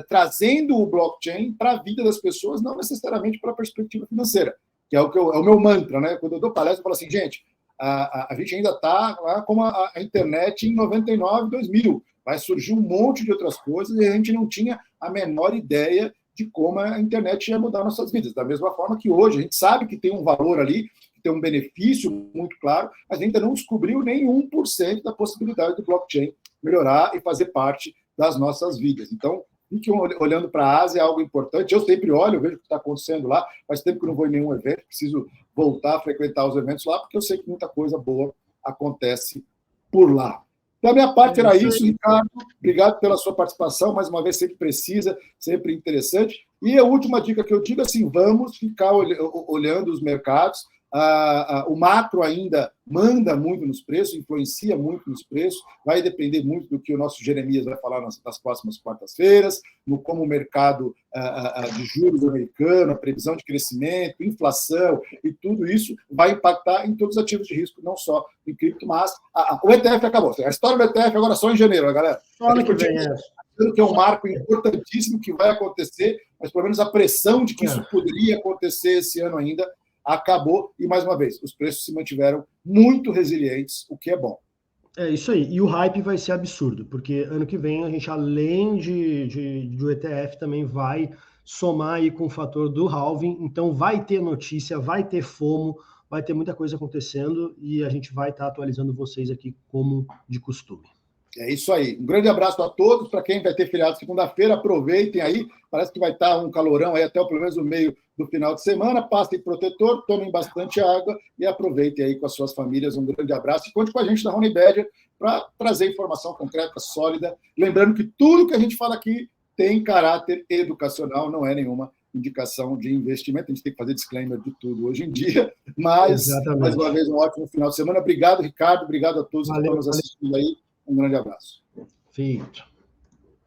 [SPEAKER 1] trazendo o blockchain para a vida das pessoas, não necessariamente para a perspectiva financeira, que é o meu mantra, né? Quando eu dou palestra, eu falo assim, gente, a gente ainda está lá como a internet em 99, 2000. Vai surgir um monte de outras coisas e a gente não tinha a menor ideia de como a internet ia mudar nossas vidas. Da mesma forma que hoje, a gente sabe que tem um valor ali, que tem um benefício muito claro, mas ainda não descobriu nem 1% da possibilidade do blockchain melhorar e fazer parte das nossas vidas. Então, fiquem olhando para a Ásia, é algo importante. Eu sempre olho, eu vejo o que está acontecendo lá, faz tempo que eu não vou em nenhum evento, preciso voltar a frequentar os eventos lá, porque eu sei que muita coisa boa acontece por lá. Da minha parte era isso, Ricardo. Obrigado pela sua participação, mais uma vez, sempre precisa, sempre interessante. E a última dica que eu digo é assim, vamos ficar olhando os mercados. O macro ainda manda muito nos preços, influencia muito nos preços, vai depender muito do que o nosso Jeremias vai falar nas próximas quartas-feiras, no como o mercado de juros americano, a previsão de crescimento, inflação e tudo isso vai impactar em todos os ativos de risco, não só em cripto, mas o ETF acabou. A história do ETF agora só em janeiro, galera.
[SPEAKER 2] Só ano que vem,
[SPEAKER 1] que é um marco importantíssimo que vai acontecer, mas pelo menos a pressão de que isso poderia acontecer esse ano ainda acabou, e mais uma vez, os preços se mantiveram muito resilientes, o que é bom.
[SPEAKER 2] É isso aí, e o hype vai ser absurdo, porque ano que vem a gente, além do ETF, também vai somar aí com o fator do halving, então vai ter notícia, vai ter FOMO, vai ter muita coisa acontecendo, e a gente vai estar atualizando vocês aqui como de costume.
[SPEAKER 1] É isso aí. Um grande abraço a todos. Para quem vai ter feriado segunda-feira, aproveitem aí. Parece que vai estar um calorão aí até pelo menos o meio do final de semana. Passem protetor, tomem bastante água e aproveitem aí com as suas famílias. Um grande abraço e conte com a gente na Honey para trazer informação concreta, sólida. Lembrando que tudo que a gente fala aqui tem caráter educacional, não é nenhuma indicação de investimento. A gente tem que fazer disclaimer de tudo hoje em dia. Mas, mais uma vez, um ótimo final de semana. Obrigado, Ricardo. Obrigado a todos que estão nos assistindo aí. Um grande abraço.
[SPEAKER 2] Feito.